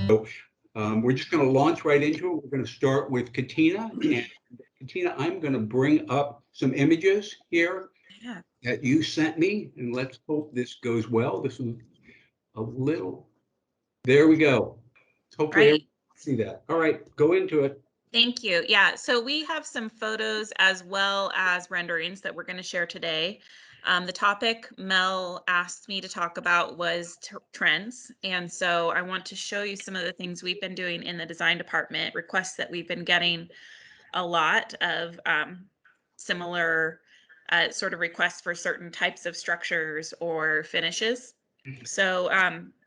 We're just going to launch right into it. We're going to start with Katina. And Katina, I'm going to bring up some images here that you sent me, and let's hope this goes well. This is a little, there we go. Hopefully everyone can see that. All right, go into it. Thank you. Yeah, so we have some photos as well as renderings that we're going to share today. The topic Mel asked me to talk about was trends. And so I want to show you some of the things we've been doing in the design department, requests that we've been getting a lot of similar sort of requests for certain types of structures or finishes. So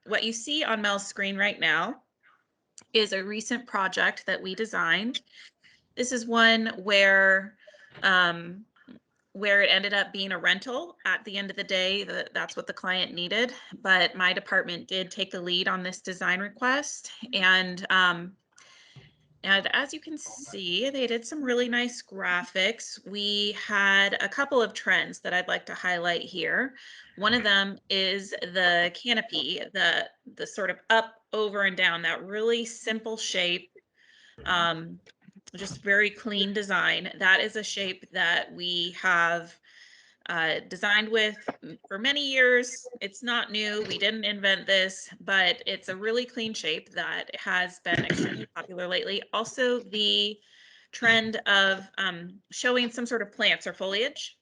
what you see on Mel's screen right now is a recent project that we designed. This is one where it ended up being a rental at the end of the day. That's what the client needed, but my department did take the lead on this design request. And as you can see, they did some really nice graphics. We had a couple of trends that I'd like to highlight here. One of them is the canopy, the sort of up, over, and down, that really simple shape. Just very clean design. That is a shape that we have designed with for many years. It's not new. We didn't invent this, but it's a really clean shape that has been extremely popular lately. Also, the trend of showing some sort of plants or foliage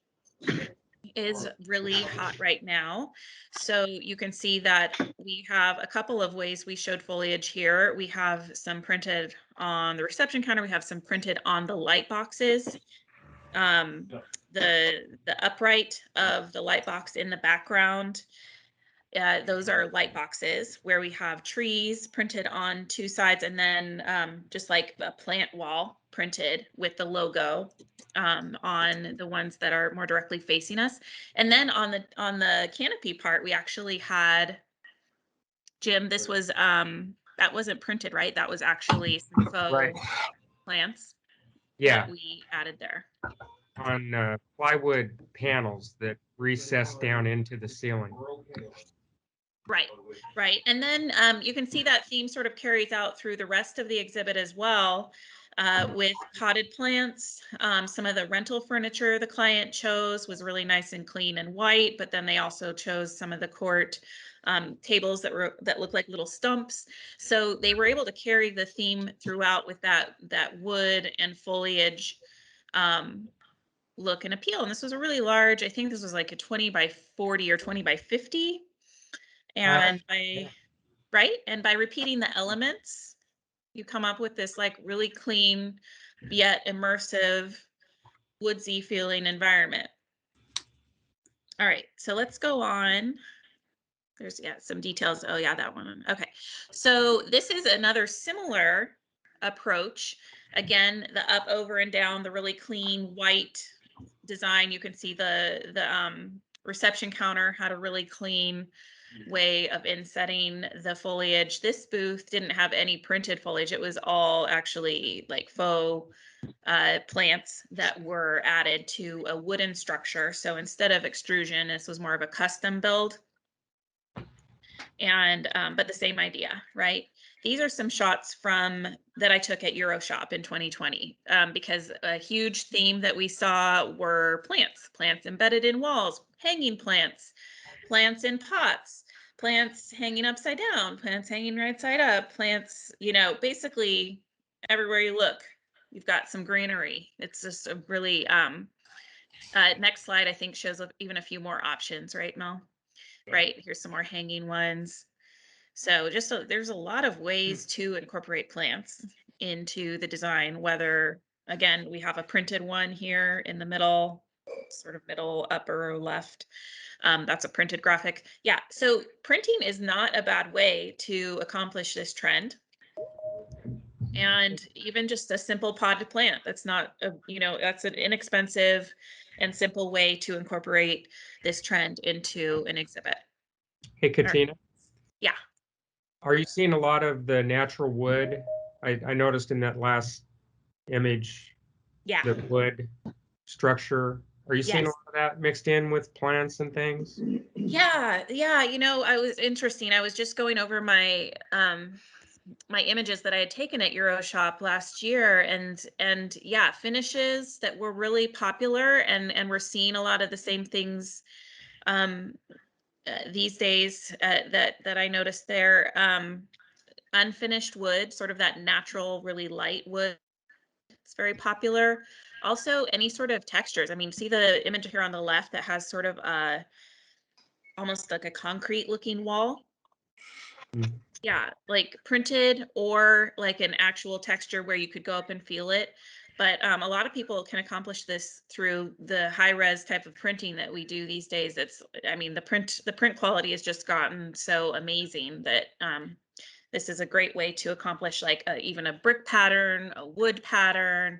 is really hot right now. So you can see that we have a couple of ways we showed foliage here. We have some printed on the reception counter. We have some printed on the light boxes. The upright of the light box in the background, those are light boxes where we have trees printed on two sides, and then just like a plant wall printed with the logo on the ones that are more directly facing us. And then on the canopy part, we actually had, Jim, this was that wasn't printed, right? That was actually some faux plants that we added there. On plywood panels that recess down into the ceiling. Right. And then you can see that theme sort of carries out through the rest of the exhibit as well, with potted plants. Some of the rental furniture the client chose was really nice and clean and white, but then they also chose some of the court tables that look like little stumps. So they were able to carry the theme throughout with that wood and foliage look and appeal. And this was a really large, I think this was like a 20 by 40 or 20 by 50. And by repeating the elements, you come up with this like really clean yet immersive woodsy feeling environment. All right, so let's go on. There's some details. Oh yeah, that one. Okay, so this is another similar approach. Again, the up, over, and down, the really clean white design. You can see the reception counter had a really clean way of insetting the foliage. This booth didn't have any printed foliage. It was all actually like faux plants that were added to a wooden structure. So instead of extrusion, this was more of a custom build. And but the same idea, right? These are some shots that I took at Euroshop in 2020, because a huge theme that we saw were plants embedded in walls, hanging plants in pots, plants hanging upside down, plants hanging right side up, plants, basically everywhere you look, you've got some greenery. It's just a really, next slide, I think, shows even a few more options, right, Mel? Right, here's some more hanging ones. So there's a lot of ways to incorporate plants into the design, whether, again, we have a printed one here in the middle, sort of middle upper left. That's a printed graphic. Yeah, so printing is not a bad way to accomplish this trend. And even just a simple potted plant, that's not, that's an inexpensive and simple way to incorporate this trend into an exhibit. Hey, Katina. Yeah. Are you seeing a lot of the natural wood? I noticed in that last image, the wood structure. Are you seeing a lot of that mixed in with plants and things? Yeah. I was interesting. I was just going over my my images that I had taken at Euroshop last year, and yeah, finishes that were really popular, and we're seeing a lot of the same things these days that I noticed there. Unfinished wood, sort of that natural, really light wood. It's very popular. Also, any sort of textures. I mean, see the image here on the left that has sort of almost like a concrete looking wall. Yeah, like printed or like an actual texture where you could go up and feel it. But a lot of people can accomplish this through the high res type of printing that we do these days. I mean, the print quality has just gotten so amazing that this is a great way to accomplish like even a brick pattern, a wood pattern,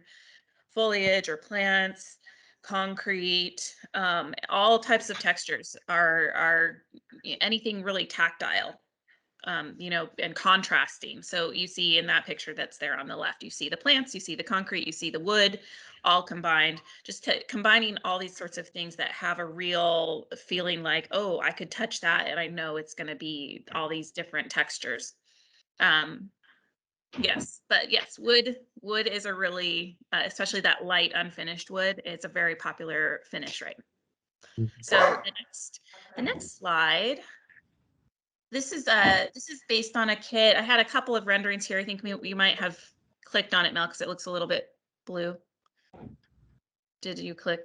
foliage or plants, concrete, all types of textures are anything really tactile, and contrasting. So you see in that picture that's there on the left, you see the plants, you see the concrete, you see the wood, all combined, just combining all these sorts of things that have a real feeling like, oh, I could touch that and I know it's going to be all these different textures. Yes, but yes, wood is a really, especially that light unfinished wood, it's a very popular finish, right? So the next slide, this is based on a kit. I had a couple of renderings here. I think we might have clicked on it, Mel, because it looks a little bit blue. Did you click?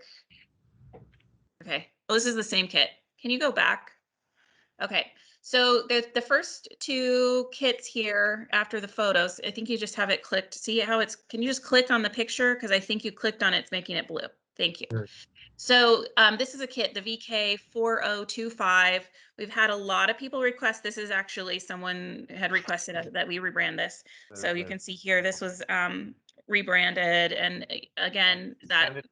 Okay. Oh, this is the same kit. Can you go back? Okay. So the first two kits here after the photos, I think you just have it clicked. See how it's, can you just click on the picture? Because I think you clicked on it, it's making it blue. Thank you. Sure. So this is a kit, the VK4025. We've had a lot of people request. This is actually someone had requested that we rebrand this. So you can see here, this was rebranded. And again, that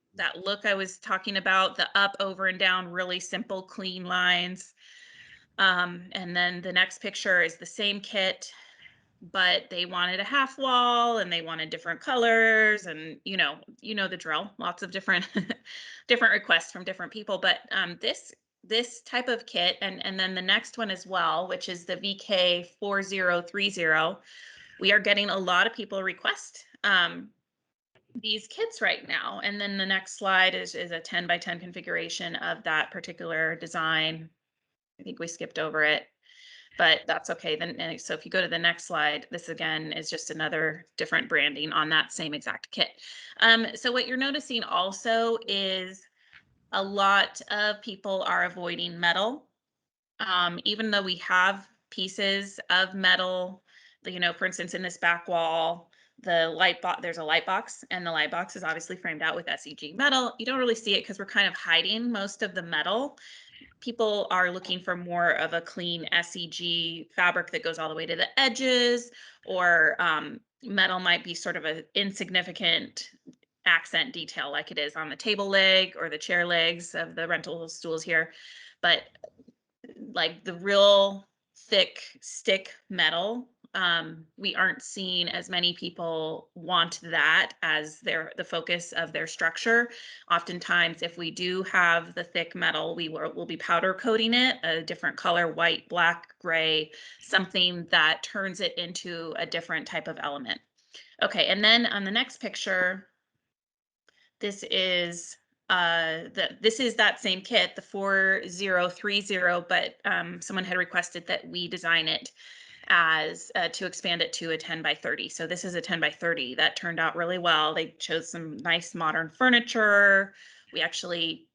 look I was talking about, the up, over, and down, really simple, clean lines. And then the next picture is the same kit, but they wanted a half wall and they wanted different colors, and you know the drill, lots of different different requests from different people. But this type of kit, and then the next one as well, which is the VK4030, we are getting a lot of people request these kits right now. And then the next slide is a 10 by 10 configuration of that particular design. I think we skipped over it, but that's okay. Then, so if you go to the next slide, this again is just another different branding on that same exact kit. So what you're noticing also is a lot of people are avoiding metal. Even though we have pieces of metal, for instance, in this back wall, there's a light box, and the light box is obviously framed out with SEG metal. You don't really see it because we're kind of hiding most of the metal. People are looking for more of a clean SEG fabric that goes all the way to the edges, or metal might be sort of an insignificant accent detail like it is on the table leg or the chair legs of the rental stools here. But like the real thick stick metal, we aren't seeing as many people want that as the focus of their structure. Oftentimes, if we do have the thick metal, we'll be powder coating it a different color, white, black, gray, something that turns it into a different type of element. Okay, and then on the next picture, this is that same kit, the 4030, but someone had requested that we design it as to expand it to a 10 by 30. So this is a 10 by 30 that turned out really well. They chose some nice modern furniture. We actually,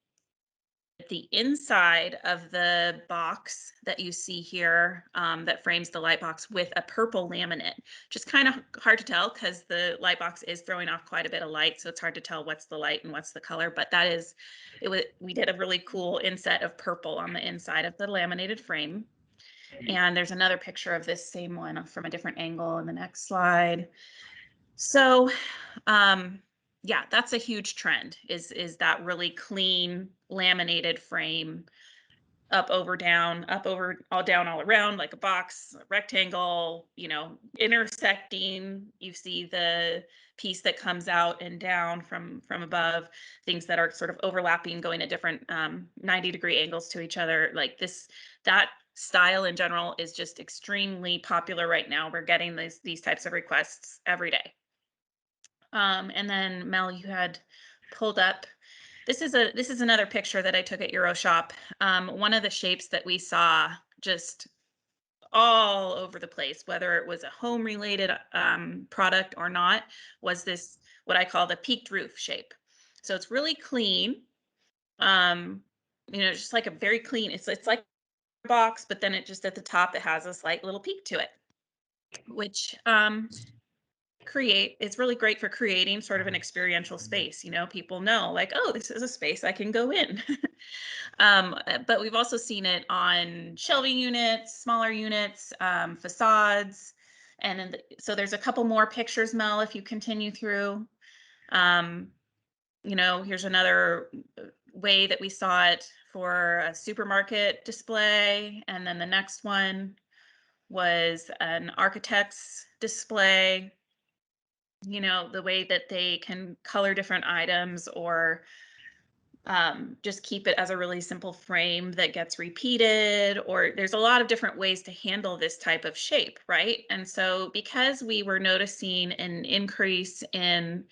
the inside of the box that you see here, that frames the light box, with a purple laminate, which is kind of hard to tell because the light box is throwing off quite a bit of light, so it's hard to tell what's the light and what's the color. But we did a really cool inset of purple on the inside of the laminated frame. And there's another picture of this same one from a different angle in the next slide. So yeah, that's a huge trend, is that really clean laminated frame, up, over, down, up, over, all down, all around, like a box, a rectangle, intersecting. You see the piece that comes out and down from above, things that are sort of overlapping, going at different 90-degree angles to each other. Like that style in general is just extremely popular right now. We're getting these types of requests every day. And then Mel, you had pulled up, this is another picture that I took at EuroShop. One of the shapes that we saw just all over the place, whether it was a home related product or not, was this, what I call the peaked roof shape. So it's really clean. Just like a very clean, it's like a box, but then it just at the top, it has a slight little peak to it, which it's really great for creating sort of an experiential space. People know like, oh, this is a space I can go in. But we've also seen it on shelving units, smaller units, facades. And so there's a couple more pictures, Mel, if you continue through. Here's another way that we saw it for a supermarket display. And then the next one was an architect's display. The way that they can color different items or just keep it as a really simple frame that gets repeated, or there's a lot of different ways to handle this type of shape, right? And so because we were noticing an increase in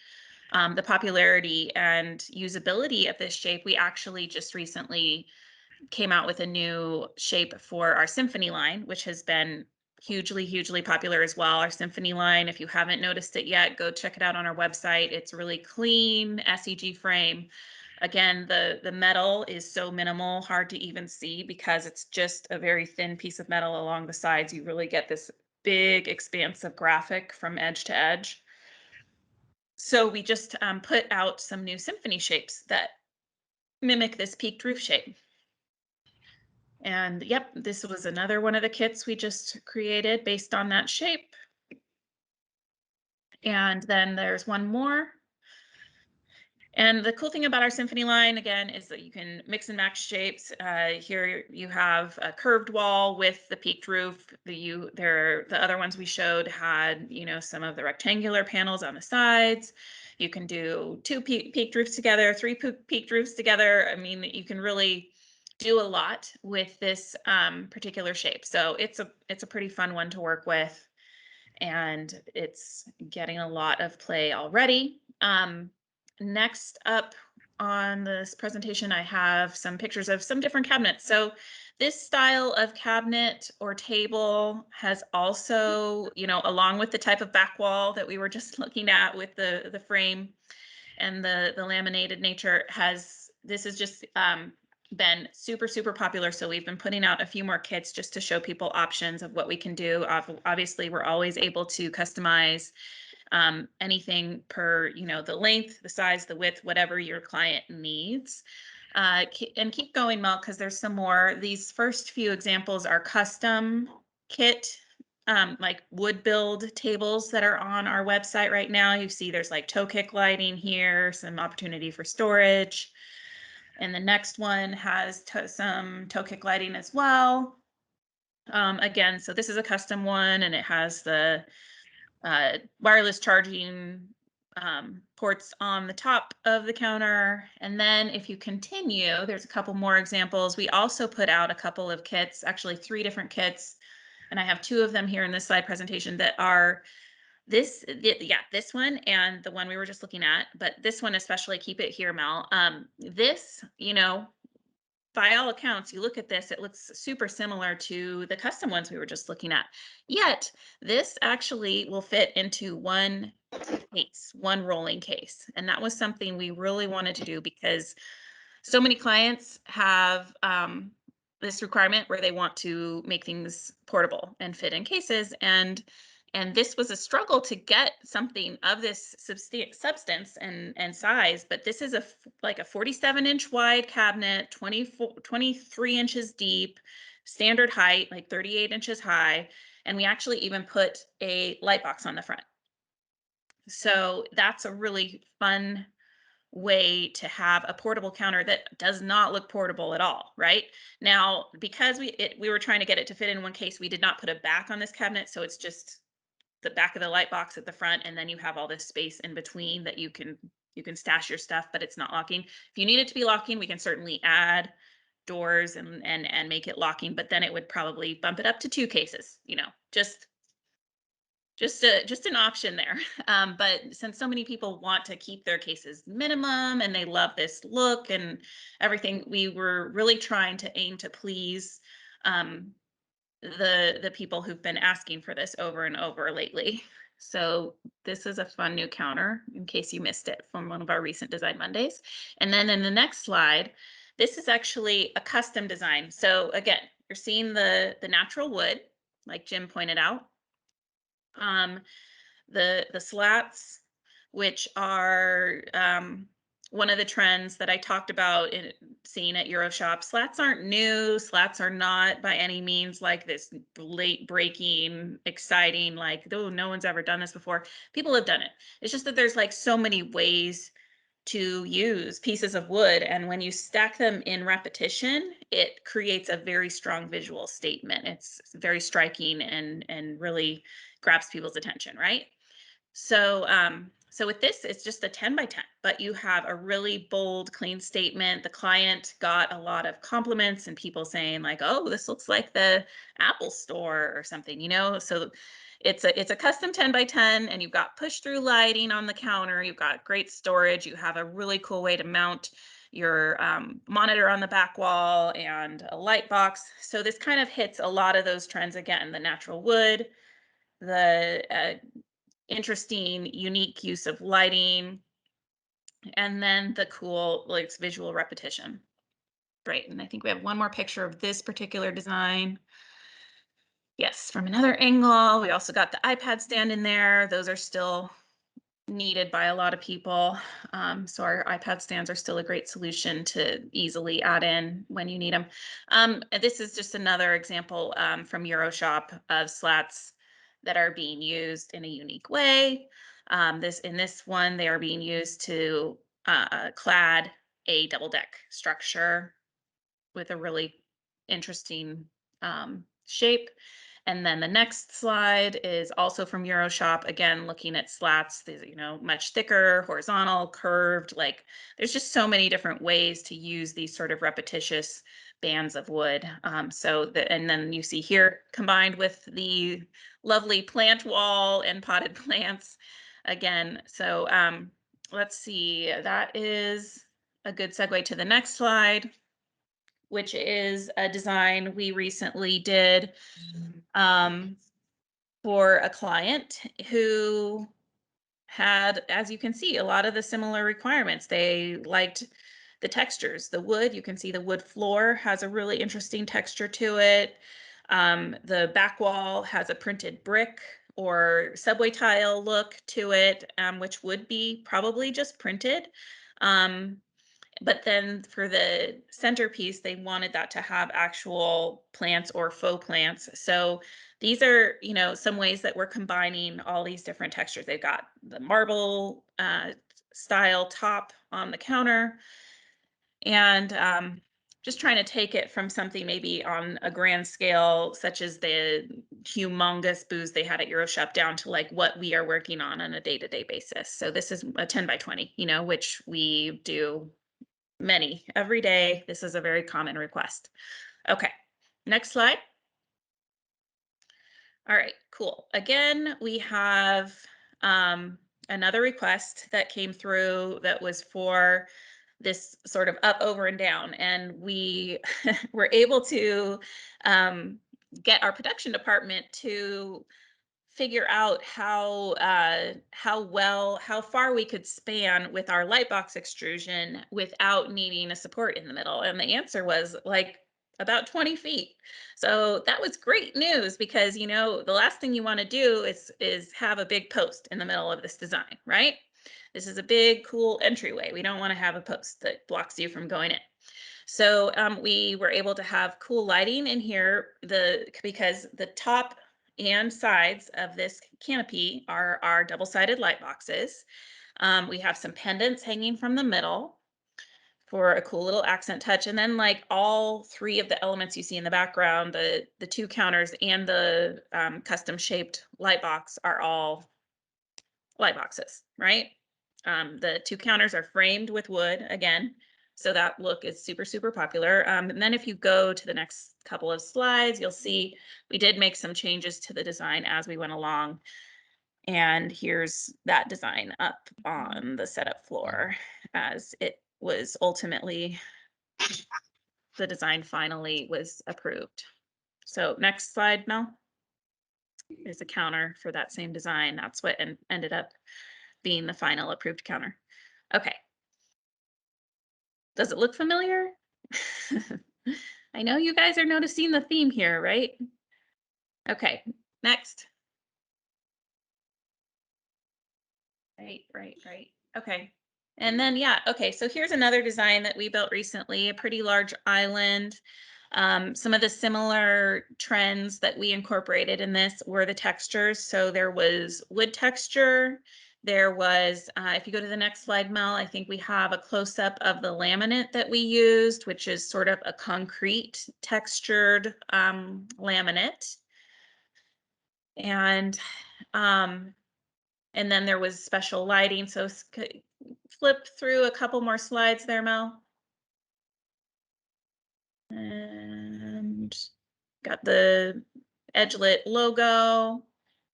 the popularity and usability of this shape, we actually just recently came out with a new shape for our Symphony line, which has been hugely popular as well. Our Symphony line, if you haven't noticed it yet, go check it out on our website. It's really clean SEG frame. Again, the metal is so minimal, hard to even see because it's just a very thin piece of metal along the sides. You really get this big expansive graphic from edge to edge. So we just put out some new Symphony shapes that mimic this peaked roof shape. And yep, this was another one of the kits we just created based on that shape. And then there's one more. And the cool thing about our Symphony line, again, is that you can mix and match shapes. Here you have a curved wall with the peaked roof. The other ones we showed had, some of the rectangular panels on the sides. You can do 2 peaked roofs together, 3 peaked roofs together. I mean, you can really do a lot with this particular shape. So it's a pretty fun one to work with, and it's getting a lot of play already. Next up on this presentation, I have some pictures of some different cabinets. So this style of cabinet or table has also, along with the type of back wall that we were just looking at with the frame and the laminated nature, this has just been super popular. So we've been putting out a few more kits just to show people options of what we can do. Obviously, we're always able to customize anything per, the length, the size, the width, whatever your client needs. And keep going, Mel, because there's some more. These first few examples are custom kit, like wood build tables that are on our website right now. You see there's like toe kick lighting here, some opportunity for storage. And the next one has some toe kick lighting as well. Again, so this is a custom one, and it has the wireless charging ports on the top of the counter. And then if you continue, there's a couple more examples. We also put out a couple of kits, actually 3 different kits, and I have 2 of them here in this slide presentation that are this one and the one we were just looking at, but this one especially, keep it here, Mel. This, by all accounts, you look at this, it looks super similar to the custom ones we were just looking at. Yet this actually will fit into one case, one rolling case. And that was something we really wanted to do because so many clients have this requirement where they want to make things portable and fit in cases. And this was a struggle to get something of this substance and size, but this is like a 47-inch wide cabinet, 23 inches deep, standard height, like 38 inches high. And we actually even put a light box on the front. So that's a really fun way to have a portable counter that does not look portable at all, right? Now, because we were trying to get it to fit in one case, we did not put a back on this cabinet, so it's just the back of the light box at the front, and then you have all this space in between that you can stash your stuff, but it's not locking. If you need it to be locking, we can certainly add doors and make it locking, but then it would probably bump it up to 2 cases, just an option there. But since so many people want to keep their cases minimum and they love this look and everything, we were really trying to aim to please the people who've been asking for this over and over lately. So this is a fun new counter in case you missed it from one of our recent Design Mondays. And then in the next slide, this is actually a custom design. So again, you're seeing the natural wood, like Jim pointed out. The slats, which are one of the trends that I talked about in seeing at Euroshop. Slats aren't new. Slats are not by any means like this late breaking, exciting, like, oh, no one's ever done this before. People have done it. It's just that there's like so many ways to use pieces of wood, and when you stack them in repetition, it creates a very strong visual statement. It's very striking and really grabs people's attention, right? So, so with this, it's just a 10 by 10, but you have a really bold, clean statement. The client got a lot of compliments and people saying like, oh, this looks like the Apple store or something, So it's a custom 10 by 10 and you've got push through lighting on the counter. You've got great storage. You have a really cool way to mount your monitor on the back wall and a light box. So this kind of hits a lot of those trends again, the natural wood, the interesting, unique use of lighting, and then the cool, like, visual repetition. Great, and I think we have one more picture of this particular design. Yes, from another angle. We also got the iPad stand in there. Those are still needed by a lot of people. So our iPad stands are still a great solution to easily add in when you need them. This is just another example from Euroshop of slats that are being used in a unique way. In this one, they are being used to clad a double deck structure with a really interesting shape. And then the next slide is also from Euroshop, again, looking at slats, these, much thicker, horizontal, curved, like there's just so many different ways to use these sort of repetitious bands of wood. And then you see here combined with the lovely plant wall and potted plants again. So let's see, that is a good segue to the next slide, which is a design we recently did for a client who had, as you can see, a lot of the similar requirements. They liked the textures, the wood. You can see the wood floor has a really interesting texture to it. The back wall has a printed brick or subway tile look to it, which would be probably just printed. But then for the centerpiece, they wanted that to have actual plants or faux plants. So these are, some ways that we're combining all these different textures. They've got the marble style top on the counter, and just trying to take it from something maybe on a grand scale, such as the humongous booths they had at Euroshop, down to like what we are working on a day-to-day basis. So this is a 10 by 20, which we do many every day. This is a very common request. Okay, next slide. All right, cool. Again, we have another request that came through that was for this sort of up, over, and down. And we were able to get our production department to figure out how far we could span with our light box extrusion without needing a support in the middle. And the answer was like about 20 feet. So that was great news because, the last thing you want to do is have a big post in the middle of this design, right? This is a big, cool entryway. We don't want to have a post that blocks you from going in. So we were able to have cool lighting in here because the top and sides of this canopy are our double-sided light boxes. We have some pendants hanging from the middle for a cool little accent touch. And then like all three of the elements you see in the background, the two counters and the custom shaped light box are all light boxes, right? The two counters are framed with wood again. So that look is super, super popular. And then if you go to the next couple of slides, you'll see we did make some changes to the design as we went along. And here's that design up on the setup floor as it was ultimately, the design finally was approved. So next slide, Mel, is a counter for that same design. That's what ended up being the final approved counter. Okay. Does it look familiar? I know you guys are noticing the theme here, right? Okay, next. Right. Okay. And then, yeah, okay, so here's another design that we built recently, a pretty large island. Some of the similar trends that we incorporated in this were the textures. So there was wood texture. There was, if you go to the next slide, Mel, I think we have a close-up of the laminate that we used, which is sort of a concrete textured laminate. And then there was special lighting. So flip through a couple more slides there, Mel. And got the Edgelit logo.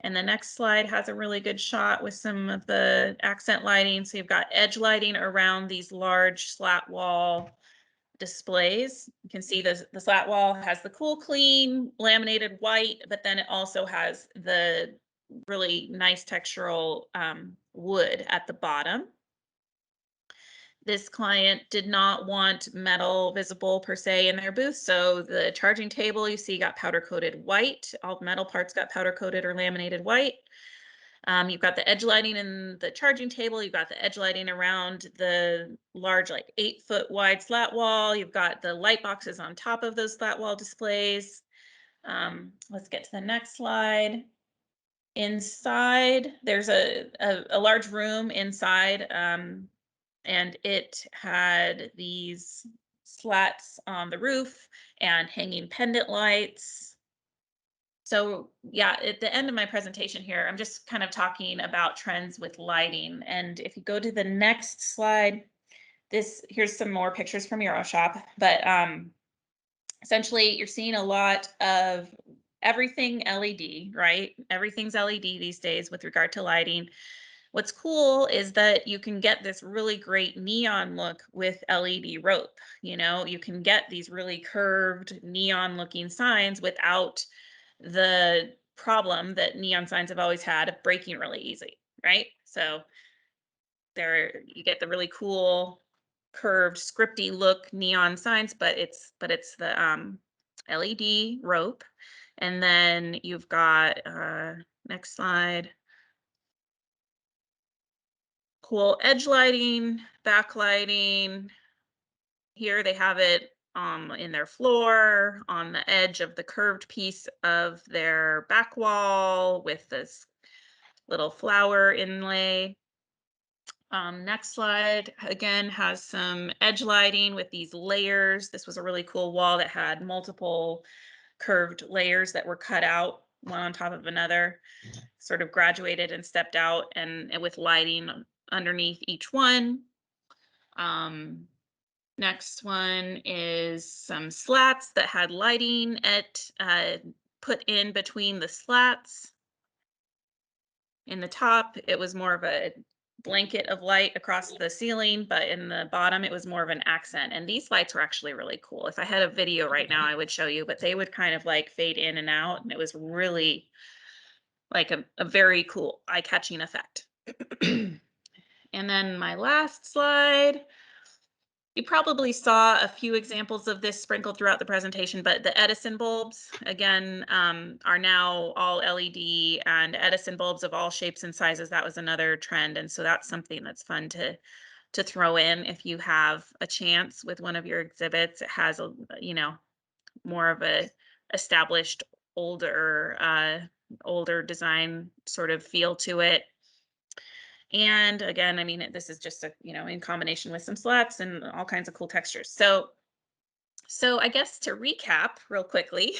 And the next slide has a really good shot with some of the accent lighting. So you've got edge lighting around these large slat wall displays. You can see the slat wall has the cool, clean, laminated white, but then it also has the really nice textural wood at the bottom. This client did not want metal visible per se in their booth, so the charging table you see got powder coated white. All metal parts got powder coated or laminated white. You've got the edge lighting in the charging table. You've got the edge lighting around the large, like 8-foot wide slat wall. You've got the light boxes on top of those slat wall displays. Let's get to the next slide. Inside, there's a large room inside, and it had these slats on the roof and hanging pendant lights. So yeah, at the end of my presentation here, I'm just kind of talking about trends with lighting. And if you go to the next slide, here's some more pictures from Euroshop, but essentially you're seeing a lot of everything LED, right? Everything's LED these days with regard to lighting. What's cool is that you can get this really great neon look with LED rope. You know, you can get these really curved neon looking signs without the problem that neon signs have always had of breaking really easy, right? So there you get the really cool curved scripty look neon signs, but it's the LED rope. And then you've got next slide. Cool edge lighting, backlighting. Here they have it in their floor on the edge of the curved piece of their back wall with this little flower inlay. Next slide again has some edge lighting with these layers. This was a really cool wall that had multiple curved layers that were cut out one on top of another, sort of graduated and stepped out, and with lighting underneath each one. Next one is some slats that had lighting put in between the slats. In the top, it was more of a blanket of light across the ceiling, but in the bottom, it was more of an accent. And these lights were actually really cool. If I had a video right now, I would show you, but they would kind of like fade in and out. And it was really like a very cool eye-catching effect. And then my last slide, you probably saw a few examples of this sprinkled throughout the presentation, but the Edison bulbs, again, are now all LED, and Edison bulbs of all shapes and sizes, that was another trend. And so that's something that's fun to throw in if you have a chance with one of your exhibits. It has a, you know, more of a established older design sort of feel to it. And again, I mean, this is just a, you know, in combination with some slats and all kinds of cool textures. So I guess to recap real quickly,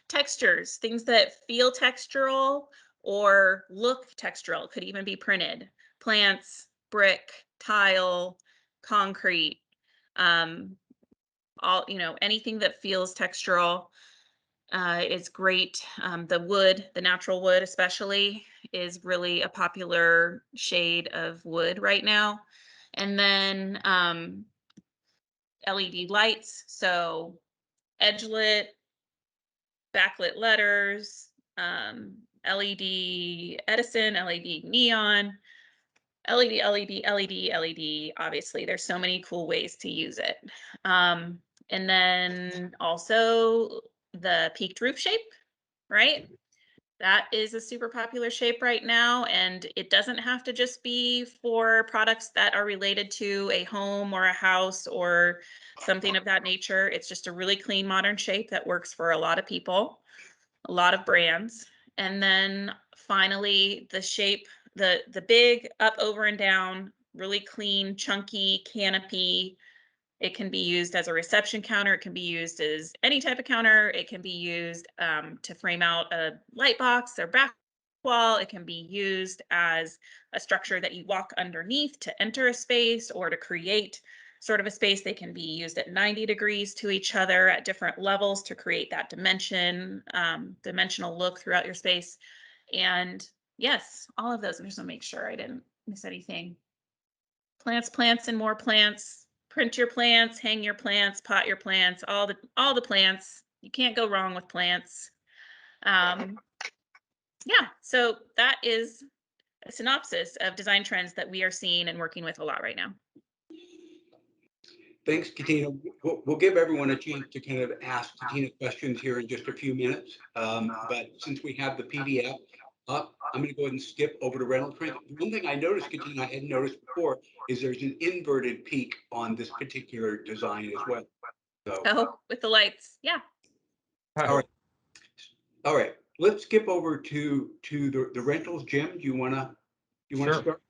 textures, things that feel textural or look textural, could even be printed. Plants, brick, tile, concrete. All, anything that feels textural is great. The wood, the natural wood especially, is really a popular shade of wood right now. And then LED lights, so edge lit, backlit letters, LED Edison, LED neon, LED, LED, LED, LED. Obviously, there's so many cool ways to use it. And then also the peaked roof shape, right? That is a super popular shape right now, and it doesn't have to just be for products that are related to a home or a house or something of that nature. It's just a really clean, modern shape that works for a lot of people, a lot of brands. And then finally, the shape, the big up, over, and down, really clean, chunky canopy. It can be used as a reception counter. It can be used as any type of counter. It can be used to frame out a light box or back wall. It can be used as a structure that you walk underneath to enter a space or to create sort of a space. They can be used at 90 degrees to each other at different levels to create that dimensional look throughout your space. And yes, all of those. I'm just gonna make sure I didn't miss anything. Plants, plants, and more plants. Print your plants, hang your plants, pot your plants, all the plants. You can't go wrong with plants. Yeah, so that is a synopsis of design trends that we are seeing and working with a lot right now. Thanks, Katina. We'll give everyone a chance to kind of ask Katina questions here in just a few minutes. But since we have the PDF up, I'm going to go ahead and skip over to rental trends. One thing I noticed, Katina, I hadn't noticed before, is there's an inverted peak on this particular design as well. So, oh, with the lights, yeah. All right. Let's skip over to the rentals. Jim, do you want to Sure. start?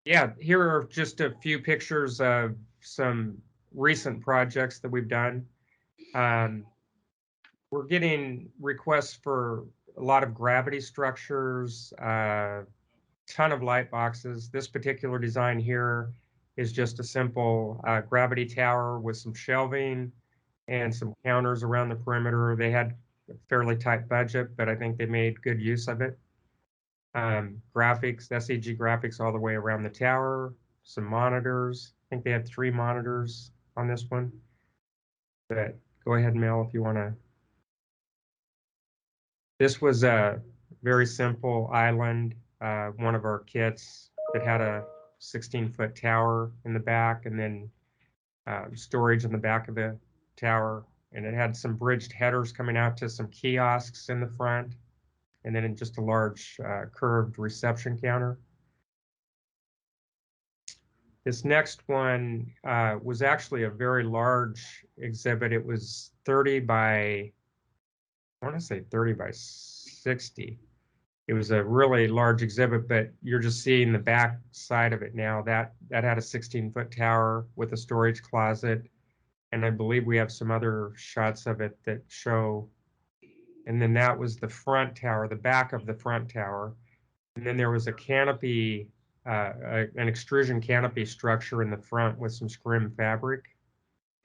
Yeah, here are just a few pictures of some recent projects that we've done. We're getting requests for a lot of gravity structures, ton of light boxes. This particular design here is just a simple gravity tower with some shelving and some counters around the perimeter. They had a fairly tight budget, but I think they made good use of it. Graphics, SEG graphics all the way around the tower, some monitors. I think they had 3 monitors on this one. But go ahead, Mel, if you want to. This was a very simple island, one of our kits that had a 16-foot tower in the back and then storage in the back of the tower. And it had some bridged headers coming out to some kiosks in the front, and then just a large curved reception counter. This next one was actually a very large exhibit. It was 30 by, I want to say 30 by 60. It was a really large exhibit, but you're just seeing the back side of it now. That had a 16-foot tower with a storage closet, and I believe we have some other shots of it that show. And then that was the front tower, the back of the front tower. And then there was a canopy, an extrusion canopy structure in the front with some scrim fabric.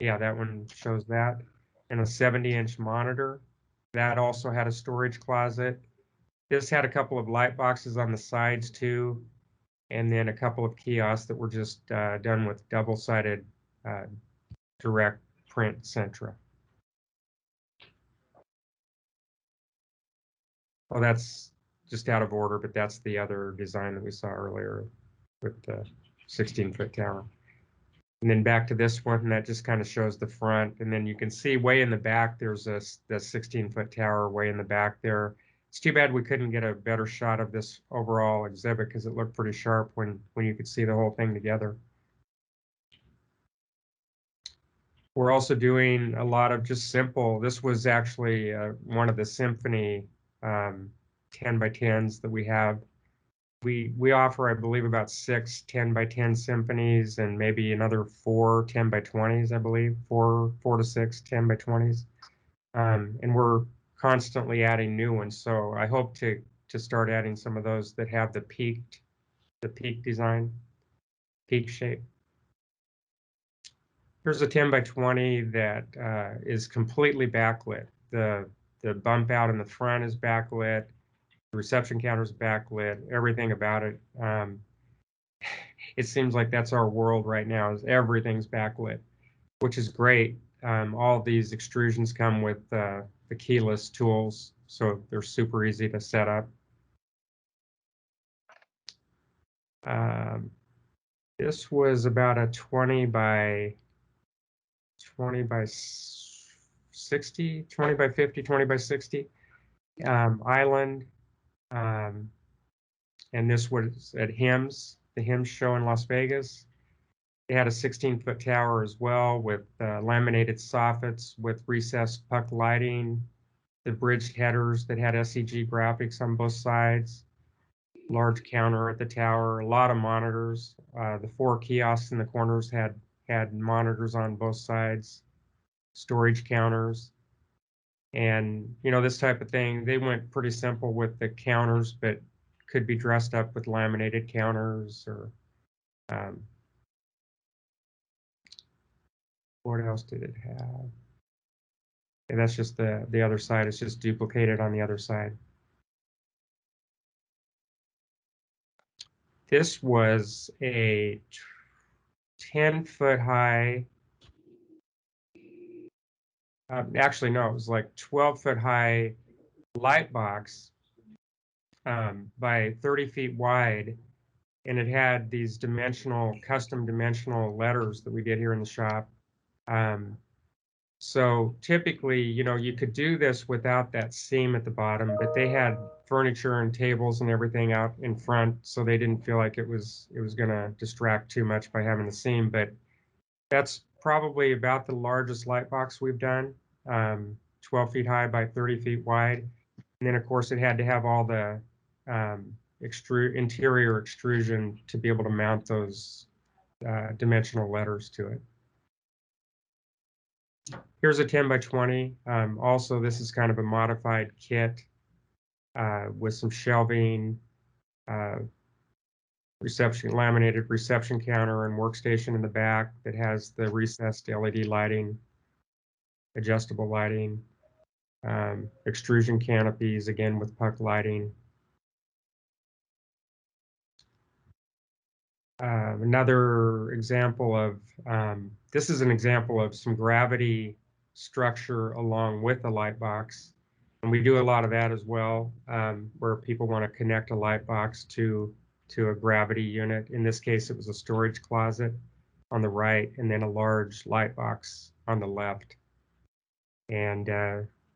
Yeah, that one shows that. And a 70-inch monitor. That also had a storage closet. This had a couple of light boxes on the sides too, and then a couple of kiosks that were just done with double-sided direct print Centra. Well, that's just out of order, but that's the other design that we saw earlier with the 16-foot tower. And then back to this one, and that just kind of shows the front. And then you can see way in the back, there's the 16-foot tower way in the back there. It's too bad we couldn't get a better shot of this overall exhibit because it looked pretty sharp when you could see the whole thing together. We're also doing a lot of just simple, this was actually one of the Symphony 10 by 10s that we have. We offer, I believe, about 6 10 by 10 symphonies and maybe another 4 10 by 20s, I believe, 4 to 6 10 by 20s. And we're constantly adding new ones. So I hope to start adding some of those that have the peak design, peak shape. Here's a 10 by 20 that is completely backlit. The bump out in the front is backlit. The reception counter is backlit. Everything about it. It seems like that's our world right now. Is everything's backlit, which is great. All these extrusions come with the keyless tools, so they're super easy to set up. This was about a 20 by 60, 20 by 50, 20 by 60 island. And this was at HIMSS, the HIMSS show in Las Vegas. They had a 16-foot tower as well with laminated soffits with recessed puck lighting, the bridged headers that had SEG graphics on both sides, large counter at the tower, a lot of monitors. The 4 kiosks in the corners had monitors on both sides, storage counters. And, you know, this type of thing, they went pretty simple with the counters, but could be dressed up with laminated counters or what else did it have? And that's just the other side. It's just duplicated on the other side. This was a 10-foot high. Actually, no, it was like 12-foot high light box by 30 feet wide. And it had these custom dimensional letters that we did here in the shop. So typically, you know, you could do this without that seam at the bottom, but they had furniture and tables and everything out in front, so they didn't feel like it was going to distract too much by having the seam. But that's probably about the largest light box we've done, 12 feet high by 30 feet wide. And then, of course, it had to have all the interior extrusion to be able to mount those dimensional letters to it. Here's a 10 by 20. Also, this is kind of a modified kit with some shelving, laminated reception counter and workstation in the back that has the recessed LED lighting, adjustable lighting, extrusion canopies, again with puck lighting. Another example of, this is an example of some gravity structure along with the light box. And we do a lot of that as well, where people want to connect a light box to a gravity unit. In this case, it was a storage closet on the right and then a large light box on the left. And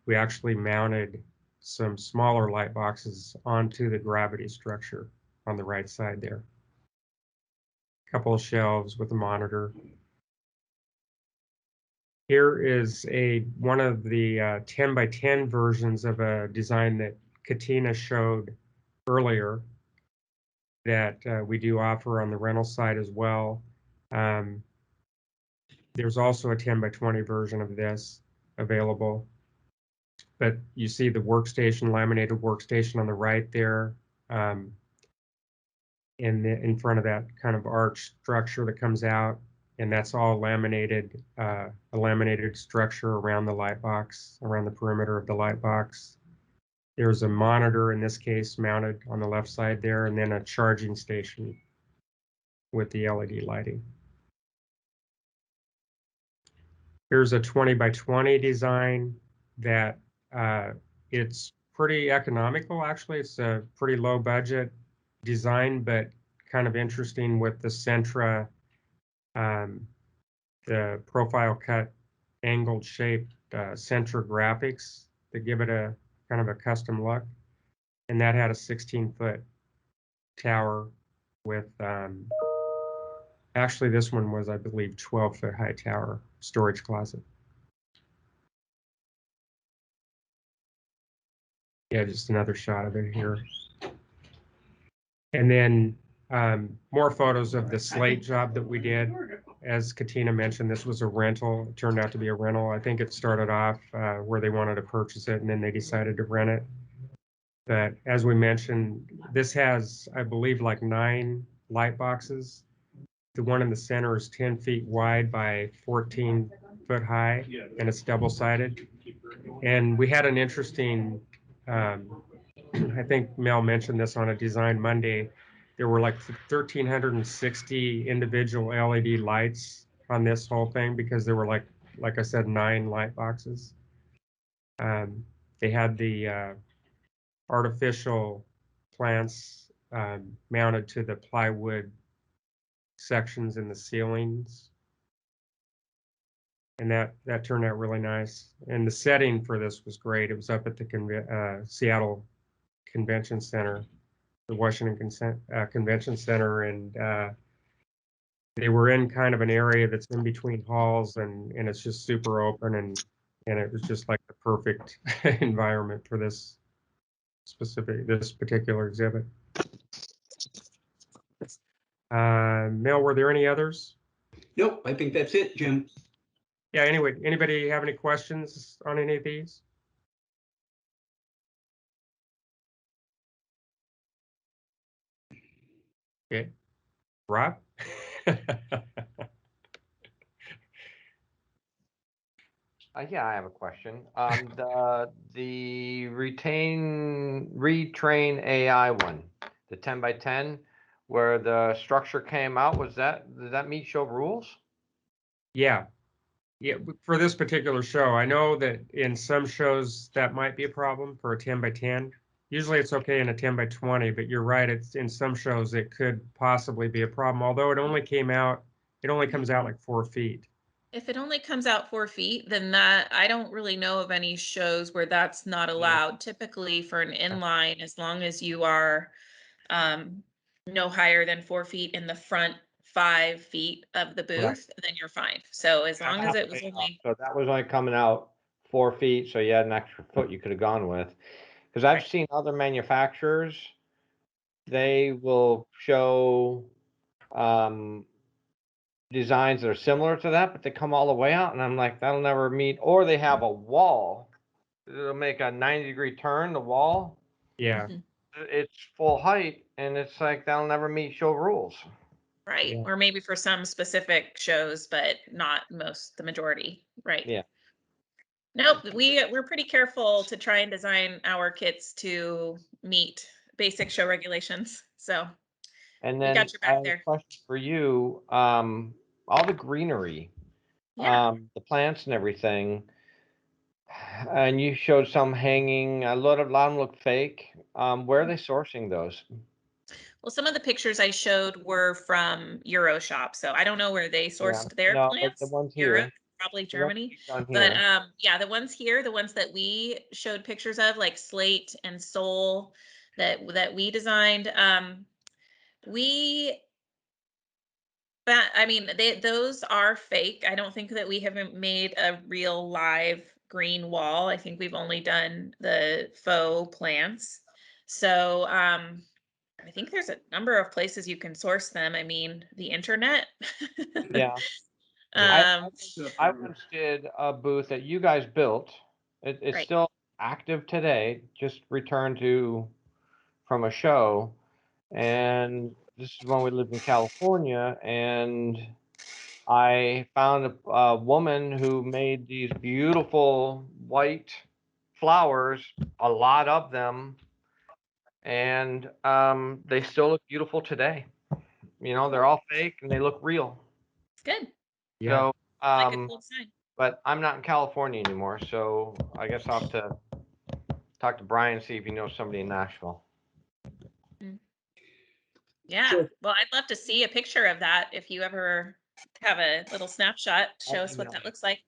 we actually mounted some smaller light boxes onto the gravity structure on the right side there. Couple of shelves with a monitor. Here is one of the 10 by 10 versions of a design that Katina showed earlier that we do offer on the rental side as well. There's also a 10 by 20 version of this available. But you see the workstation, laminated workstation on the right there. In front of that kind of arch structure that comes out, and that's all laminated, a laminated structure around the light box, around the perimeter of the light box. There's a monitor, in this case, mounted on the left side there, and then a charging station with the LED lighting. Here's a 20 by 20 design that it's pretty economical, actually. It's a pretty low budget design, but kind of interesting with the Centra, the profile cut angled shaped Centra graphics that give it a kind of a custom look. And that had a 16-foot tower with, actually this one was, I believe, 12-foot high tower storage closet. Yeah, just another shot of it here. And then more photos of the slate job that we did. As Katina mentioned, this was a rental. It turned out to be a rental. I think it started off where they wanted to purchase it, and then they decided to rent it. But as we mentioned, this has, I believe, like 9 light boxes. the one in the center is 10 feet wide by 14 foot high, and it's double-sided. And we had an interesting, I think Mel mentioned this on a Design Monday. There were like 1,360 individual LED lights on this whole thing because there were like I said, 9 light boxes. They had the artificial plants mounted to the plywood sections in the ceilings. And that turned out really nice. And the setting for this was great. It was up at the Seattle Convention Center, the Washington Convention Center, and they were in kind of an area that's in between halls, and it's just super open, and it was just like the perfect environment for this particular exhibit. Mel, were there any others? Nope, I think that's it, Jim. Yeah, anyway, anybody have any questions on any of these? Okay. Rob? Yeah, I have a question. The retrain AI one, the 10 by 10, where the structure came out, did that meet show rules? Yeah. Yeah, for this particular show, I know that in some shows that might be a problem for a 10 by 10. Usually it's okay in a 10 by 20, but you're right, it's in some shows it could possibly be a problem, although it only comes out like 4 feet. If it only comes out 4 feet, then I don't really know of any shows where that's not allowed. Typically for an inline, as long as you are no higher than 4 feet in the front 5 feet of the booth, then you're fine. So as long as it was only. So that was only coming out 4 feet, so you had an extra foot you could have gone with. Because I've seen other manufacturers, they will show designs that are similar to that, but they come all the way out, and I'm like, that'll never meet. Or they have a wall. It'll make a 90-degree turn, the wall. Yeah. It's full height, and it's like, that'll never meet show rules. Right. Yeah. Or maybe for some specific shows, but not the majority. Right. Yeah. Nope. We're pretty careful to try and design our kits to meet basic show regulations. So and then got your back I have there. a question for you. All the greenery, the plants and everything, and you showed some hanging. A lot of them look fake. Where are they sourcing those? Well, some of the pictures I showed were from Euroshop, so I don't know where they sourced their plants. Like the ones here, Europe, probably Germany. But yeah, the ones here, the ones that we showed pictures of, like Slate and Soul, that we designed. I mean, those are fake. I don't think that we haven't made a real live green wall. I think we've only done the faux plants. So I think there's a number of places you can source them. I mean, the internet. Yeah. I once did a booth that you guys built. It's still active today, just returned from a show. And this is when we lived in California, and I found a woman who made these beautiful white flowers, a lot of them, and they still look beautiful today. You know, they're all fake and they look real. It's good. Yeah. So, like a cool sign. but I'm not in California anymore, so I guess I'll have to talk to Brian and see if he knows somebody in Nashville. Yeah. So, well, I'd love to see a picture of that if you ever have a little snapshot. Show us what that looks like.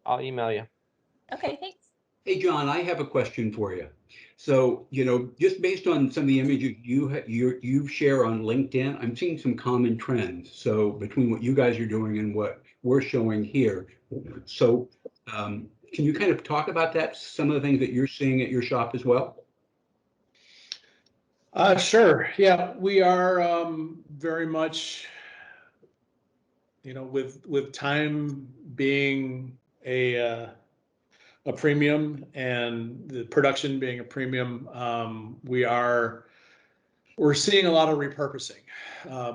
I'll email you. Okay, thanks. Hey, John, I have a question for you. So, just based on some of the images you share on LinkedIn, I'm seeing some common trends. So between what you guys are doing and what we're showing here. So can you kind of talk about that, some of the things that you're seeing at your shop as well? Sure. Yeah, we are very much, with time being a premium and the production being a premium, we are we're seeing a lot of repurposing,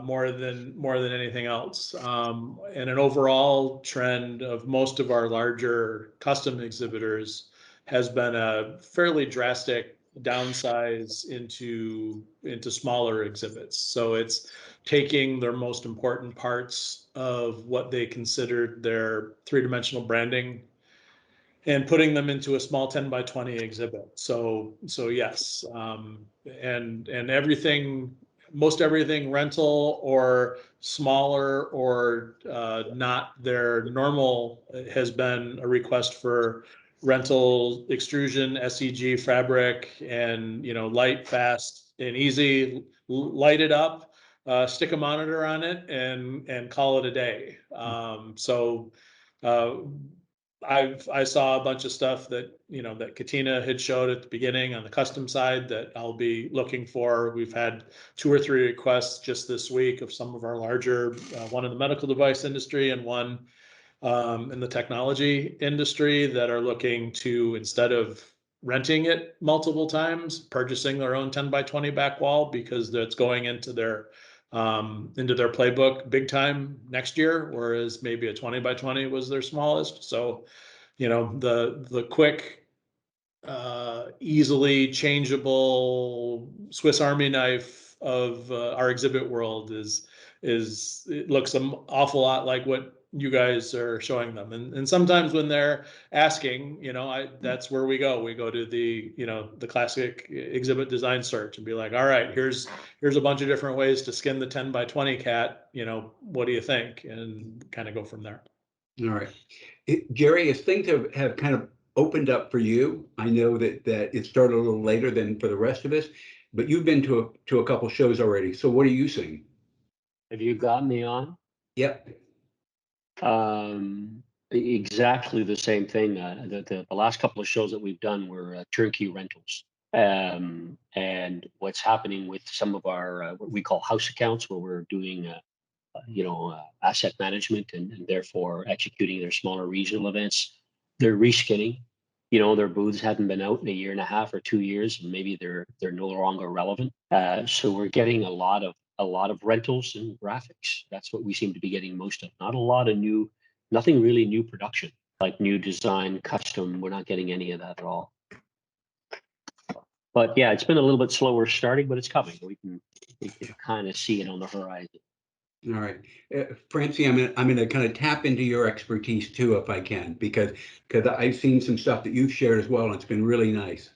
more than anything else, and an overall trend of most of our larger custom exhibitors has been a fairly drastic downsize into smaller exhibits. So it's taking their most important parts of what they considered their three-dimensional branding and putting them into a small 10 by 20 exhibit. So yes, and everything, most everything rental or smaller or not their normal has been a request for rental extrusion, SEG fabric, and light, fast, and easy. Light it up, stick a monitor on it, and call it a day. So. I saw a bunch of stuff that that Katina had showed at the beginning on the custom side that I'll be looking for. We've had 2 or 3 requests just this week of some of our larger, one in the medical device industry and one in the technology industry, that are looking to, instead of renting it multiple times, purchasing their own 10 by 20 back wall, because that's going into their playbook big time next year, whereas maybe a 20 by 20 was their smallest. So, the quick, easily changeable Swiss Army knife of our exhibit world it looks an awful lot like what you guys are showing them. And sometimes when they're asking, that's where we go. We go to the classic exhibit design search and be like, all right, here's a bunch of different ways to skin the 10 by 20 cat. What do you think? And kind of go from there. All right. Jerry, as things have kind of opened up for you, I know that it started a little later than for the rest of us, but you've been to a couple shows already. So what are you seeing? Have you got me on? Yep. Exactly the same thing. The last couple of shows that we've done were turnkey rentals. And what's happening with some of our what we call house accounts, where we're doing asset management and therefore executing their smaller regional events, they're reskinning. Their booths hadn't been out in 1.5 or 2 years, and maybe they're no longer relevant. So we're getting a lot of rentals and graphics. That's what we seem to be getting most of. Not a lot of nothing really new production, like new design, custom. We're not getting any of that at all. But yeah, it's been a little bit slower starting, but it's coming. We can kind of see it on the horizon. All right, Francie, I'm gonna kind of tap into your expertise too, if I can, because I've seen some stuff that you've shared as well, and it's been really nice.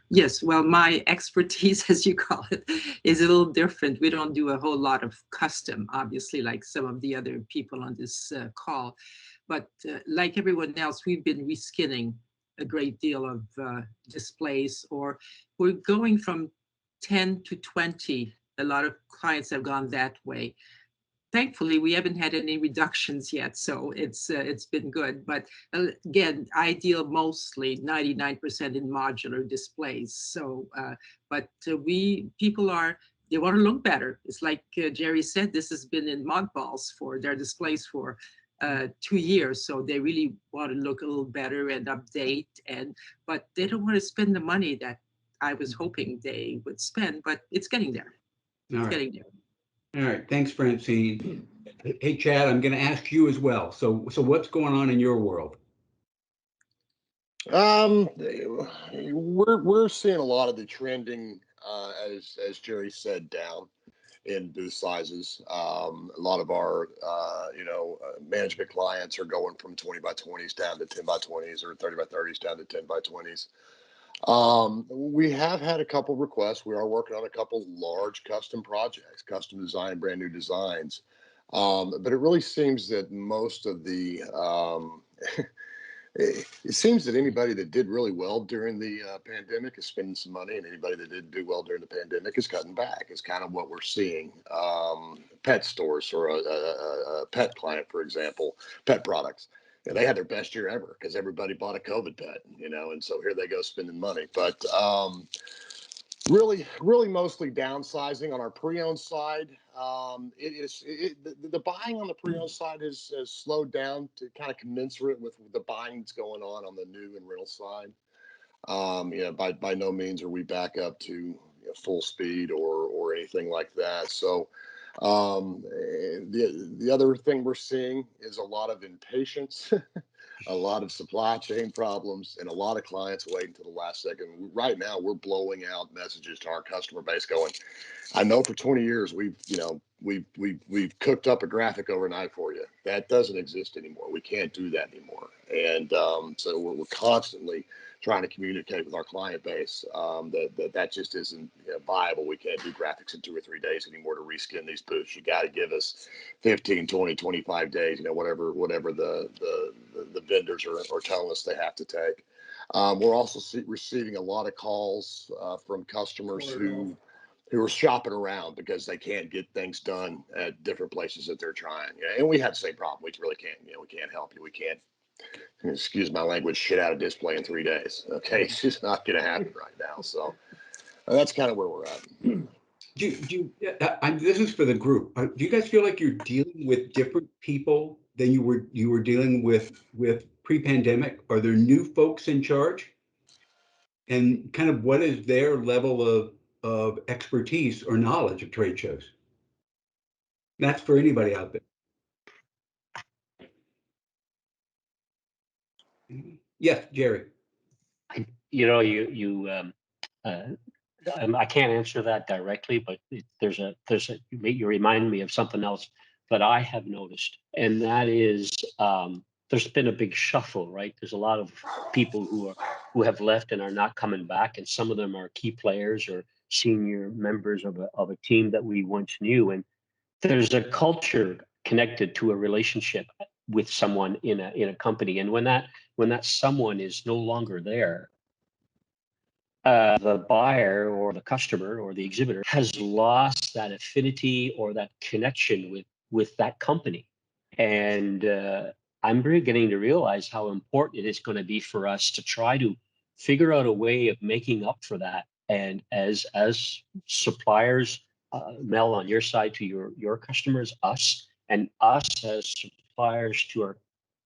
Yes, well, my expertise, as you call it, is a little different. We don't do a whole lot of custom, obviously, like some of the other people on this call. But like everyone else, we've been reskinning a great deal of displays, or we're going from 10 to 20. A lot of clients have gone that way. Thankfully, we haven't had any reductions yet, so it's been good. But again, I deal mostly 99% in modular displays. So, but people they want to look better. It's like Jerry said, this has been in mothballs for their displays for 2 years, so they really want to look a little better and update. But they don't want to spend the money that I was hoping they would spend. But it's getting there. It's getting there. All right, thanks, Francine. Hey, Chad, I'm going to ask you as well. So what's going on in your world? We're seeing a lot of the trending, as Jerry said, down in booth sizes. A lot of our management clients are going from 20 by 20s down to 10 by 20s, or 30 by 30s down to 10 by 20s. We have had a couple requests. We are working on a couple large custom projects, custom design, brand new designs. But it really seems that most of the it seems that anybody that did really well during the pandemic is spending some money, and anybody that didn't do well during the pandemic is cutting back. Is kind of what we're seeing. Pet stores, or a pet client, for example, pet products. They had their best year ever because everybody bought a COVID pet, and so here they go spending money. But really mostly downsizing on our pre-owned side. The buying on the pre-owned side has slowed down to kind of commensurate with the buying that's going on the new and rental side. By no means are we back up to full speed or anything like that. So the other thing we're seeing is a lot of impatience, a lot of supply chain problems, and a lot of clients waiting to the last second. Right now, we're blowing out messages to our customer base going, I know for 20 years we've cooked up a graphic overnight for you. That doesn't exist anymore. We can't do that anymore. And so we're constantly trying to communicate with our client base that just isn't viable. We can't do graphics in 2 or 3 days anymore to reskin these booths. You got to give us 15, 20, 25 days, whatever the vendors are telling us they have to take. We're also receiving a lot of calls from customers who are shopping around because they can't get things done at different places that they're trying. And we have the same problem. We really can't, we can't help you. We can't, excuse my language, shit out a display in 3 days. Okay. It's just not going to happen right now. So that's kind of where we're at. This is for the group. Do you guys feel like you're dealing with different people than you were dealing with pre-pandemic? Are there new folks in charge? And kind of what is their level of expertise or knowledge of trade shows? That's for anybody out there. Yes, Jerry. I can't answer that directly, but you remind me of something else that I have noticed, and that is there's been a big shuffle, right? There's a lot of people who have left and are not coming back, and some of them are key players or senior members of a team that we once knew, and there's a culture connected to a relationship with someone in a company, and when that someone is no longer there, the buyer or the customer or the exhibitor has lost that affinity or that connection with that company. And I'm beginning to realize how important it is going to be for us to try to figure out a way of making up for that. And as suppliers, Mel, on your side to your customers, us, and us as suppliers to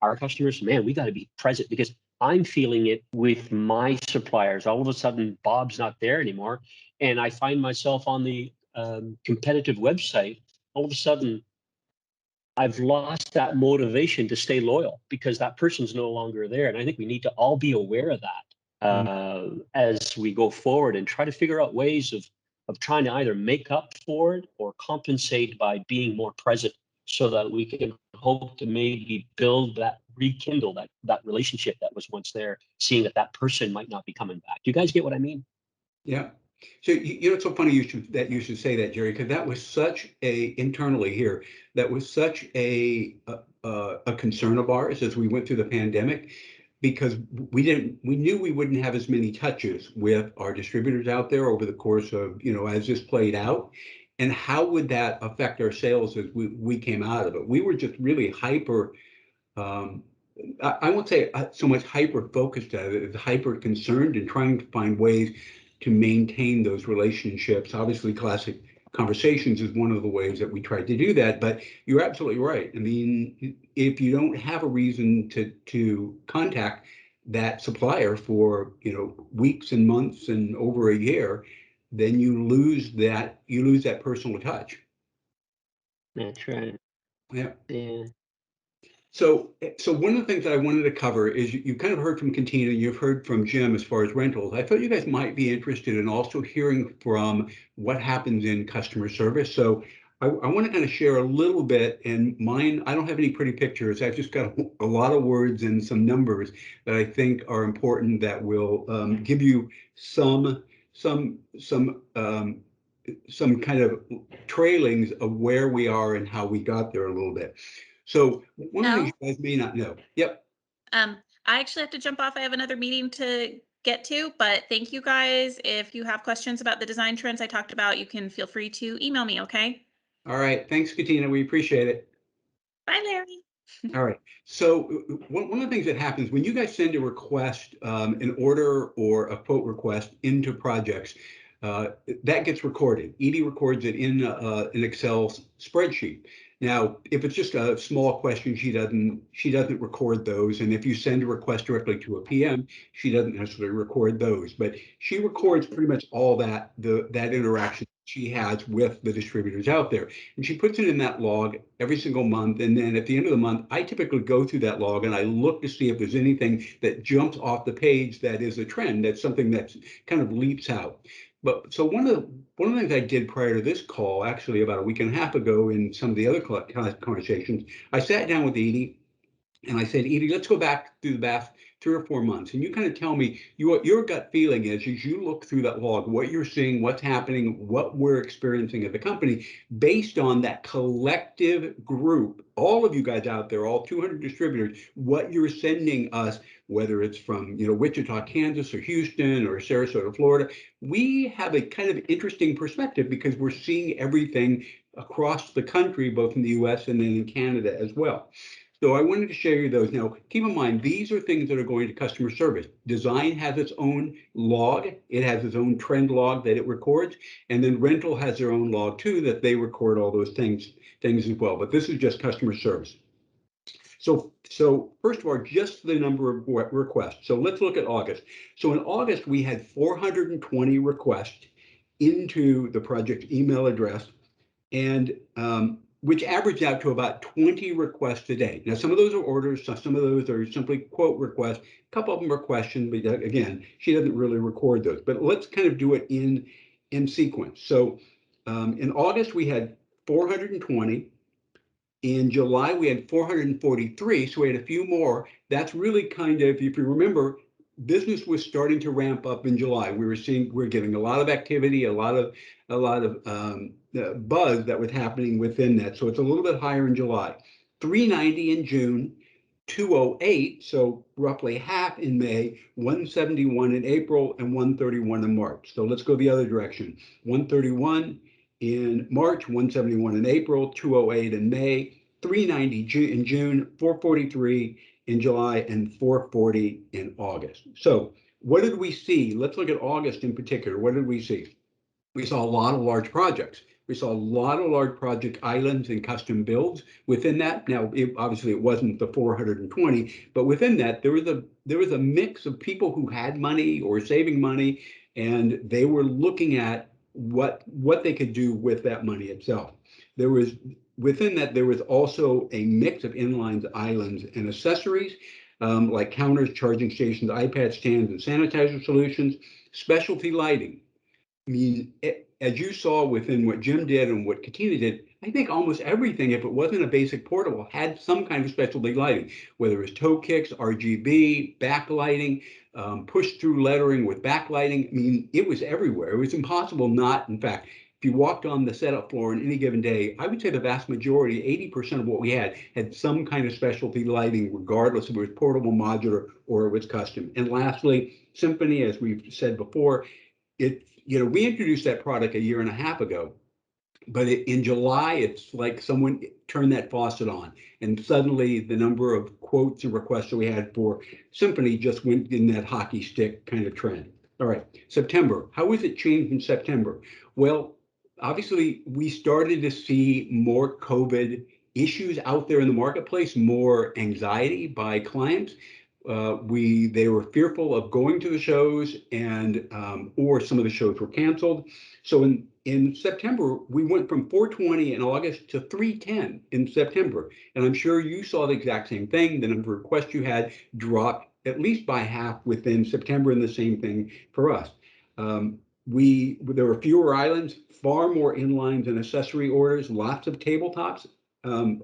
our customers, man, we got to be present, because I'm feeling it with my suppliers. All of a sudden, Bob's not there anymore, and I find myself on the competitive website. All of a sudden, I've lost that motivation to stay loyal because that person's no longer there. And I think we need to all be aware of that as we go forward and try to figure out ways of trying to either make up for it or compensate by being more present, so that we can hope to maybe rekindle that relationship that was once there, seeing that person might not be coming back. Do you guys get what I mean? Yeah. So it's so funny you should say that, Jerry, because that was such internally here, that was such a concern of ours as we went through the pandemic, because we knew we wouldn't have as many touches with our distributors out there over the course of, as this played out. And how would that affect our sales as we came out of it? We were just really hyper, I won't say so much hyper focused at it, hyper concerned and trying to find ways to maintain those relationships. Obviously, Classic Conversations is one of the ways that we tried to do that, but you're absolutely right. I mean, if you don't have a reason to contact that supplier for, weeks and months and over a year, then you lose that personal touch. That's right. Yeah. Yeah. So one of the things that I wanted to cover is you kind of heard from Cantina, you've heard from Jim as far as rentals. I thought you guys might be interested in also hearing from what happens in customer service. So I want to kind of share a little bit, and mine, I don't have any pretty pictures. I've just got a lot of words and some numbers that I think are important that will give you some kind of trailings of where we are and how we got there a little bit. So one of the things you guys may not know. Yep. I actually have to jump off. I have another meeting to get to, but thank you guys. If you have questions about the design trends I talked about, you can feel free to email me, okay? All right. Thanks, Katina. We appreciate it. Bye, Larry. All right. So one of the things that happens when you guys send a request, an order or a quote request into projects, that gets recorded. Edie records it in an Excel spreadsheet. Now, if it's just a small question, she doesn't record those. And if you send a request directly to a PM, she doesn't necessarily record those. But she records pretty much all that interaction she has with the distributors out there. And she puts it in that log every single month. And then at the end of the month, I typically go through that log and I look to see if there's anything that jumps off the page that is a trend, that's something that kind of leaps out. But so one of the things I did prior to this call, actually about a week and a half ago, in some of the other conversations, I sat down with Edie and I said, Edie, let's go back through the past 3 or 4 months, and you kind of tell me what your gut feeling is as you look through that log, what you're seeing, what's happening, what we're experiencing at the company, based on that collective group, all of you guys out there, all 200 distributors, what you're sending us, whether it's from Wichita, Kansas, or Houston, or Sarasota, Florida. We have a kind of interesting perspective because we're seeing everything across the country, both in the US and then in Canada as well. So I wanted to share you those. Now, keep in mind, these are things that are going to customer service. Design has its own log. It has its own trend log that it records. And then rental has their own log too, that they record all those things as well. But this is just customer service. So first of all, just the number of requests. So let's look at August. So in August, we had 420 requests into the project email address, and which averaged out to about 20 requests a day. Now, some of those are orders, some of those are simply quote requests, a couple of them are questions, but again, she doesn't really record those. But let's kind of do it in sequence. So in August, we had 420. In July, we had 443, so we had a few more. That's really kind of, if you remember, business was starting to ramp up in July. We're getting a lot of activity, a lot of buzz that was happening within that. So it's a little bit higher in July. 390 in June, 208, so roughly half in May, 171 in April, and 131 in March. So let's go the other direction. 131 in March, 171 in April, 208 in May, 390 in June, 443 in July, and 440 in August. So what did we see? Let's look at August in particular. What did we see? We saw a lot of large projects. We saw a lot of large project islands and custom builds within that. Now, obviously, it wasn't the 420, but within that, there was a mix of people who had money or saving money, and they were looking at what they could do with that money itself. Within that, there was also a mix of inlines, islands, and accessories, like counters, charging stations, iPad stands, and sanitizer solutions, specialty lighting. I mean, as you saw within what Jim did and what Katina did, I think almost everything, if it wasn't a basic portable, had some kind of specialty lighting, whether it was toe kicks, RGB, backlighting, push-through lettering with backlighting. I mean, it was everywhere. It was impossible not. In fact, if you walked on the setup floor on any given day, I would say the vast majority, 80% of what we had some kind of specialty lighting, regardless if it was portable, modular, or it was custom. And lastly, Symphony, as we've said before, we introduced that product a year and a half ago, but in July, it's like someone turned that faucet on, and suddenly the number of quotes and requests that we had for Symphony just went in that hockey stick kind of trend. All right, September. How has it changed in September? Well, obviously, we started to see more COVID issues out there in the marketplace, more anxiety by clients. They were fearful of going to the shows, and or some of the shows were canceled. So in September, we went from 420 in August to 310 in September. And I'm sure you saw the exact same thing. The number of requests you had dropped at least by half within September, and the same thing for us. There were fewer islands, far more inlines and accessory orders, lots of tabletops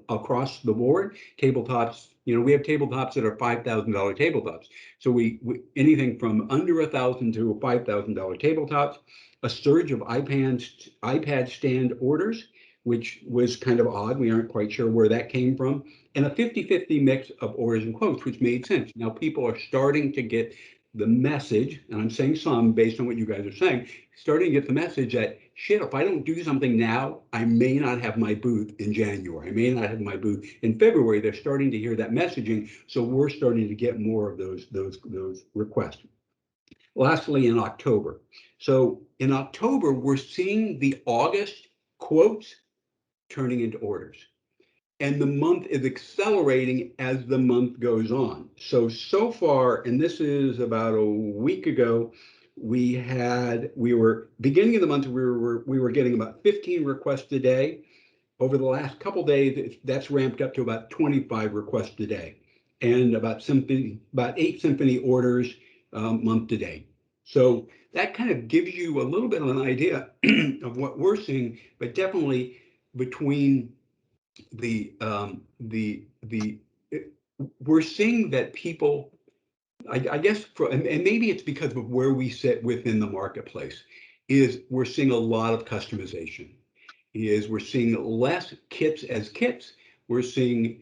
across the board. Tabletops, we have tabletops that are $5,000 tabletops. So we anything from under $1,000 to $5,000 tabletops. A surge of iPad stand orders, which was kind of odd. We aren't quite sure where that came from. And a 50-50 mix of orders and quotes, which made sense. Now people are starting to get the message, and I'm saying some based on what you guys are saying, starting to get the message that, shit, if I don't do something now, I may not have my booth in January. I may not have my booth in February. They're starting to hear that messaging. So we're starting to get more of those requests. Lastly, in October. So in October, we're seeing the August quotes turning into orders. and the month is accelerating as the month goes on. So far, and this is about a week ago, we were beginning of the month, we were getting about 15 requests a day. Over the last couple days, that's ramped up to about 25 requests a day, and about 8 symphony orders month to day. So that kind of gives you a little bit of an idea of what we're seeing, but definitely between we're seeing that people, I guess, and maybe it's because of where we sit within the marketplace, is we're seeing a lot of customization. We're seeing less kits as kits. We're seeing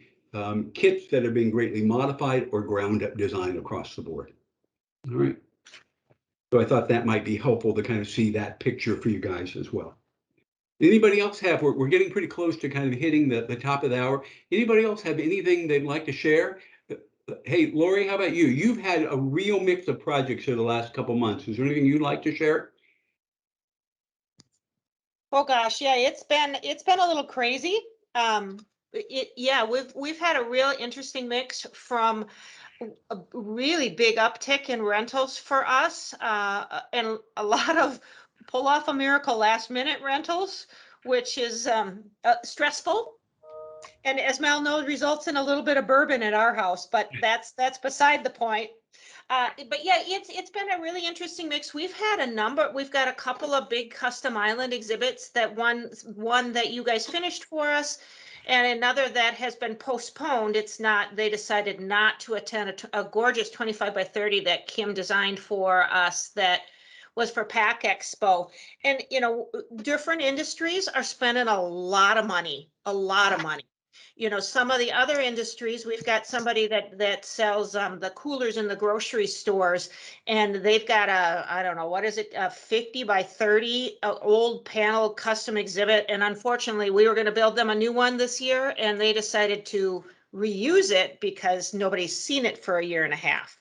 kits that are being greatly modified or ground up design across the board. All right. So I thought that might be helpful to kind of see that picture for you guys as well. Anybody else have, we're getting pretty close to kind of hitting the top of the hour. Anybody else have anything they'd like to share? Hey, Lori, how about you? You've had a real mix of projects here the last couple months. Is there anything you'd like to share? Oh gosh, yeah, it's been a little crazy. We've had a real interesting mix from a really big uptick in rentals for us, and a lot of pull off a miracle last minute rentals, which is stressful. And as Mel knows, results in a little bit of bourbon at our house, but that's beside the point. But yeah, it's been a really interesting mix. We've got a couple of big custom island exhibits, that one that you guys finished for us, and another that has been postponed. They decided not to attend a gorgeous 25 by 30 that Kim designed for us, that was for Pack Expo. And different industries are spending a lot of money. Some of the other industries, we've got somebody that sells the coolers in the grocery stores, and they've got I don't know, what is it, a 50 by 30 old panel custom exhibit. And unfortunately, we were going to build them a new one this year, and they decided to reuse it because nobody's seen it for a year and a half.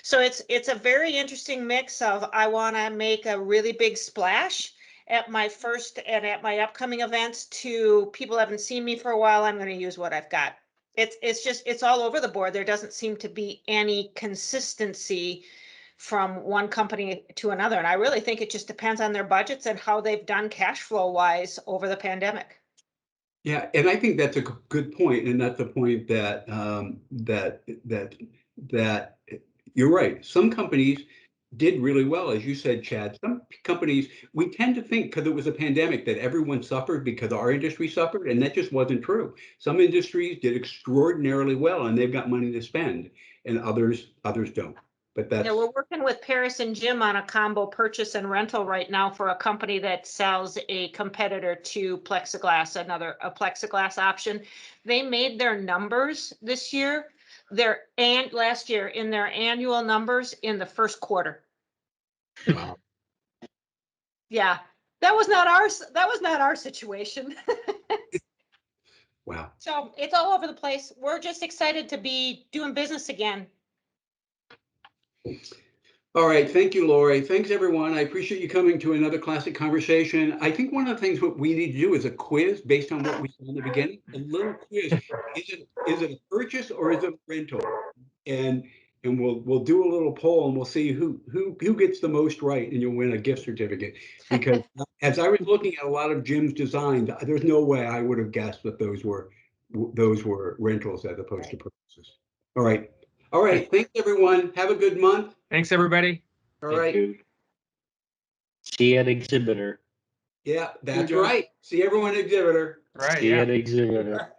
So it's a very interesting mix of, I want to make a really big splash at my first and at my upcoming events, to people haven't seen me for a while, I'm going to use what I've got. It's all over the board. There doesn't seem to be any consistency from one company to another. And I really think it just depends on their budgets and how they've done cash flow wise over the pandemic. Yeah, and I think that's a good point, and that's the point that that you're right. Some companies did really well, as you said, Chad. Some companies, we tend to think because it was a pandemic that everyone suffered because our industry suffered, and that just wasn't true. Some industries did extraordinarily well, and they've got money to spend, and others don't. But that's, yeah, we're working with Paris and Jim on a combo purchase and rental right now for a company that sells a competitor to plexiglass, a plexiglass option. They made their numbers this year, last year, in their annual numbers in the first quarter. wow. Yeah, that was not our situation. Wow. So it's all over the place. We're just excited to be doing business again. All right, thank you, Lori. Thanks, everyone. I appreciate you coming to another classic conversation. I think one of the things what we need to do is a quiz based on what we saw in the beginning. A little quiz. Is it a purchase or is it a rental? And we'll do a little poll, and we'll see who gets the most right, and you'll win a gift certificate. Because as I was looking at a lot of Jim's designs, there's no way I would have guessed that those were rentals as opposed to purchases. All right. All right. Thanks, everyone. Have a good month. Thanks, everybody. All Thank right. you. See an exhibitor. Yeah, that's right. See everyone, exhibitor. Right. See Yeah. an exhibitor.